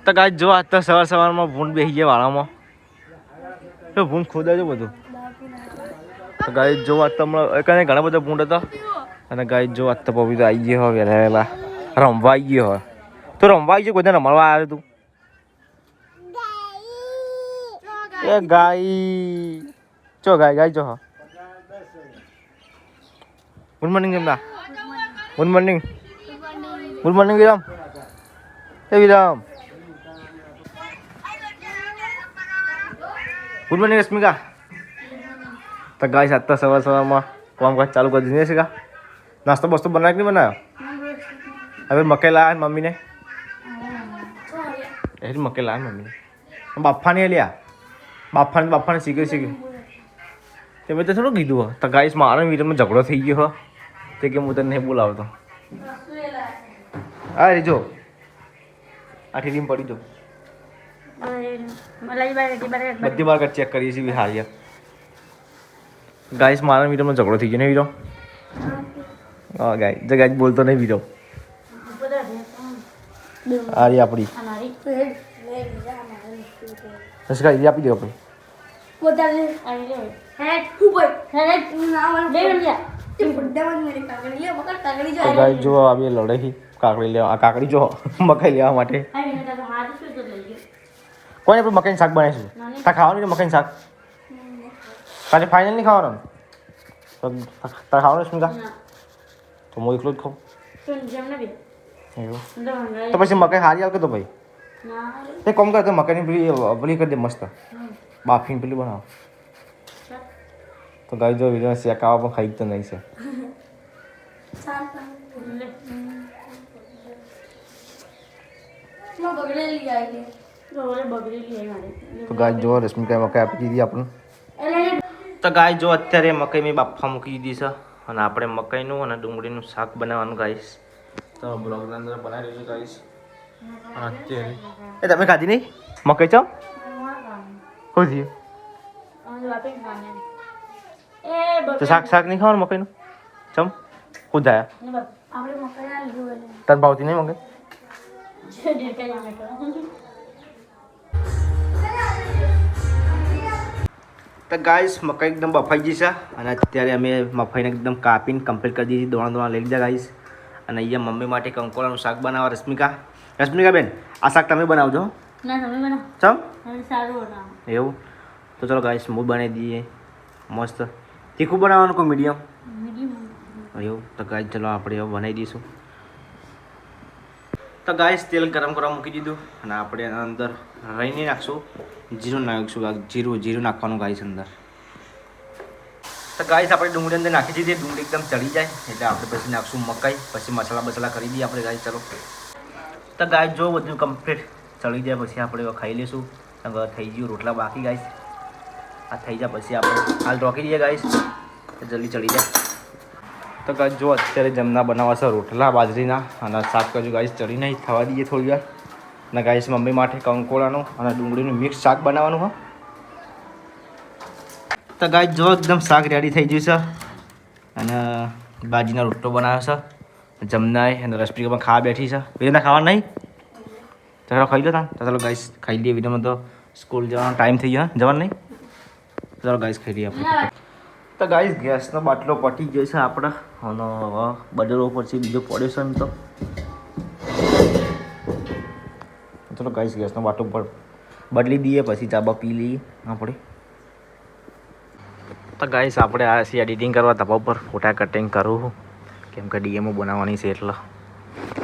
તો ગાય જો આજ તો સવારમાં ભૂંડ બેસી ગયા વાળામાં તો ભૂંડ ખોદાય છે બધું. તો ગાય જો આજ તો હમણાં ઘણા બધા ભૂંડ હતા અને ગાય જો આજ તો પવિત્ર આવી ગયો હોય વહેલા રમવા આવી ગયો હોય. તો રમવા આવી ગયો કોઈ રમવા આવ્યો તું એ ગાય ચો ગાય જો હા. Good morning Jamna. Good morning. Good morning વિરામ. એ વિરામ. Good morning Rashmika. તો ગાય સાત તો સવારમાં કામકાજ ચાલુ કરી દીધી છે. નાસ્તો બસ્તો બનાવ્યો કે નહીં બનાવ્યો? હવે મકાઈ લાવ્યા મમ્મીને. એ મકાઈ લાવ્યા મમ્મીને. બાફાની લ્યા બાફાને શીખ્યું. તે મેં તો થોડું કીધું તો ગાઈસ મારા વીરમાં ઝઘડો થઈ ગયો તે કે હું તને નહીં બોલાવતો. હા રે જો આ ઠીરીમ પડી જો બધી બાર ચેક કરીએ છીએ હારી. ગાઈસ મારા વીરમાં ઝઘડો થઈ ગયો ને વીરો. હા ગાય બોલતો નહીં વીરો. હારી આપણી આપી દો આપણે. જો આવી લડે કાકડી લેવા કાકડી જો મકાઈ લેવા માટે કોઈ આપણે મકાઈનું શાક બનાવીશું. તાર ખાવાનું છે મકાઈનું શાક? તારે ફાઇનલ નહીં ખાવાનું? તારે ખાવાનું સ્મિતા? તો હું એકલો જ ખાઉં એવું તો પછી મકાઈ હારી આવતો તો ભાઈ એ કોમ કરતો મકાઈની પેલી કરી દે મસ્ત બાફીને પેલી બનાવો. તો ગાય જો વિડીયો શેકાવા પણ ખાઈ તો નહીં છે. તો ગાય જો રશ્મિકા મકાઈ આપી દીધી આપણને. તો ગાય જો અત્યારે મકાઈ મેં બાફા મૂકી દીધી છે અને આપણે મકાઈનું અને ડુંગળીનું શાક બનાવવાનું ગાઈશ. તો બ્લોગની અંદર બનાવી દઈશું ગાઈશ. અને અત્યારે એ તમે ખાધી નહીં મકાઈ ચમ શું થયું? તો શાક નહીં ખાવાનું મકાઈનું ચમ ખુદાયા તને ભાવતી નહીં મકાઈ? તો ગાઈસ મકાઈ એકદમ બફાઈ ગઈ છે અને અત્યારે અમે મકાઈને એકદમ કાપીને કમ્પ્લીટ કરી દીધી. દોણા લઈ લીધા ગાઈસ. અને અહીંયા મમ્મી માટે કંકોડાનું શાક બનાવવા રશ્મિકા બેન આ શાક તમે બનાવજો. ચમ એવું તો ચલો ગાઈસ હું બનાવી દઈએ મસ્ત. તીખું બનાવવાનું કોઈ મીડિયમ એવું? તો ગાઈસ ચલો આપણે એવું બનાવી દઈશું. તો ગાઈસ તેલ ગરમ કરવા મૂકી દીધું અને આપણે એના અંદર રહી નહીં નાખશું જીરું નાખીશું. જીરું નાખવાનું ગાઈસ અંદર. તો ગાઈસ આપણે ડુંગળી અંદર નાખી દીધી. ડુંગળી એકદમ ચડી જાય એટલે આપણે પછી નાખશું મકાઈ. પછી મસાલા કરી દઈએ આપણે ગાઈસ. ચલો તો ગાઈસ જો બધું કમ્પ્લીટ ચડી જાય પછી આપણે ખાઈ લઈશું. થઈ ગયું રોટલા બાકી ગાઈસ. આ થઈ જાય પછી આપણે હાલ રોકી દઈએ ગાઈસ જલ્દી ચડી જાય. તો ગાઈસ જો અત્યારે જમના બનાવવા છે રોટલા બાજરીના અને શાક કજુ ગાઈસ ચડી નહીં થવા દઈએ થોડી વાર. અને ગાઈસ મમ્મી માટે કંકોડાનું અને ડુંગળીનું મિક્સ શાક બનાવવાનું હોય. તો ગાઈસ જો એકદમ શાક રેડી થઈ ગયું છે અને બાજીનો રોટલો બનાવ્યો છે જમનાય અને રસપીમાં ખાવા બેઠી છે. વિડીયોમાં ખાવા નહીં ચાલો ખાઈ લો તા. ચાલો ગાઈસ ખાઈ લઈએ. વિડીયોમાં તો સ્કૂલ જવાનો ટાઈમ થઈ ગયો જવાનું નહીં. ચાલો ગાઈસ ખાઈ લઈએ આપણે. તો ગાઈસ ગેસનો બાટલો પટી ગયો છે આપણે અને હવે બદલવો પડશે. બીજો પડ્યો છે એમ તો. ચલો ગાઈસ ગેસનો બાટલો પર બદલી દઈએ પછી ચાબા પી લઈએ આપણે. તો ગાઈસ આપણે આ છે એડિટિંગ કરવા તપા ઉપર ફોટા કટિંગ કરું કેમ કે ડીએમઓ બનાવવાની છે એટલે.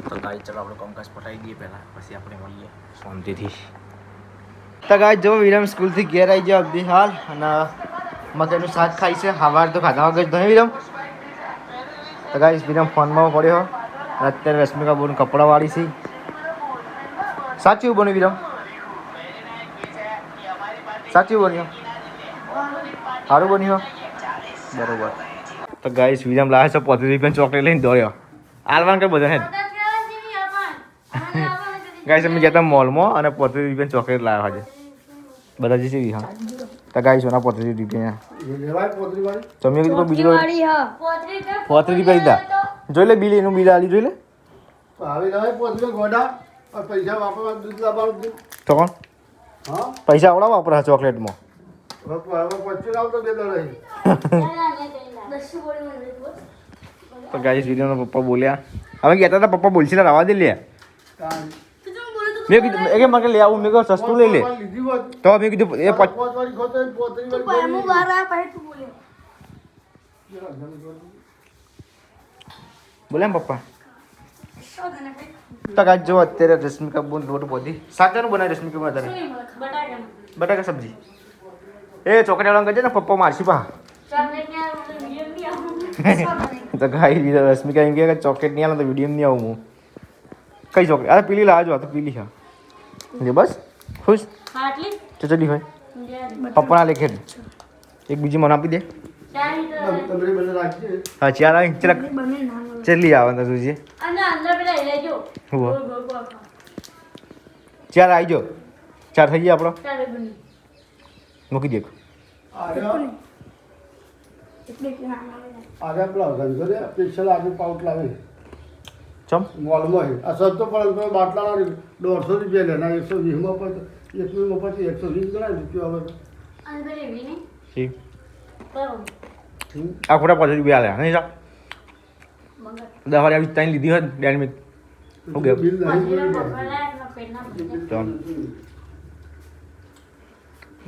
તો ગાઈસ ચલો આપણે કામકાજ પટાવી દઈએ પહેલાં પછી આપણે મળીએ શાંતિથી. તો ગાઈસ જો વિરમ સ્કૂલથી ઘેર આવી ગયા અબધી હાલ અને મકાઈનું શાક ખાઈ છે. સવાર તો ખાધા વગર નહીં વિરમ. તો ગાઈસ વિરમ ફોનમાં પડ્યો અને અત્યારે રશ્મિકા બોન કપડાં વાળી છે. સાચું બન્યું વિરમ? સાચું બન્યું? સારું બન્યું બરોબર. તો ગાઈસ વિરમ લાવે છે 35 રૂપિયાની ચોકલેટ લઈને દોડ્યો આલવાન કઈ બધા હે ગાઈસ. અમે ગયા હતા મોલમાં અને 35 રૂપિયાની ચોકલેટ લાવ્યા છે બધા જે છે. હા તો ગાઈસ સોના 35 રૂપિયા તમે કીધું બીજું 35 રૂપિયા લીધા. જોઈ લે બિલ એનું બિલ આલી જોઈ લે. આ પૈસા વાપરવા દૂધ લાવવાનું હતું. તો કોણ હા પૈસા આવડા વાપરા ચોકલેટમાં હવે પછી આવતો બે દાડા અહીં. તો ગાઈસ વિડીયોનો પપ્પા બોલ્યા હવે કહેતા હતા પપ્પા બોલશે રવા દે લે કાંઈ. મેં કીધું એ કે મને લે આવું મેં કહ્યું સસ્તું લઈ લે લીધી હોત. તો મેં કીધું એ પાંચ વાળી ખોતે, પોતરી વાળી ખોતે. બોલે એમ પપ્પા તો ગાઈસ જો અત્યારે રશ્મિકા બોન રોટ પોતી શાકનું બનાવી રશ્મિકા બોન અત્યારે બટાકા સબ્જી એ ચોકલેટ વાળા કહેજે ને પપ્પા મારશી પા તો ગાઈસ રશ્મિકા એમ કે ચોકલેટ નહીં આવે તો વિડીયો નહીં આવું હું કઈ ચોકલેટ અરે પીલી લાવજો આ તો પીલી હા જે બસ ખુશ ચચડી હોય પપ્પા લેખે એક બીજી મને આપી દે તમે બંને રાખજે. હા ચાર આવી ચલ ચલી આવે તો તુજે ચાર આવી જાઓ ચાર થઈ ગયા આપણો મૂકી દે આરે પેલા ગંજો રે સ્પેશિયલ આજે પાઉટ લાવે ચમ મોલમાં આ સસ્તો પડે તો બાટલાના 150 રૂપિયા લેના 120 માં પછી 120 માં પછી 120 ગણાય રૂપિયા આવે ઠીક આ ખોટા 50 રૂપિયા લે નહીં સા 10 વાર આવી ત્રણ લીધી હોય ડાયનેમિક બિલ નહીં ચાલ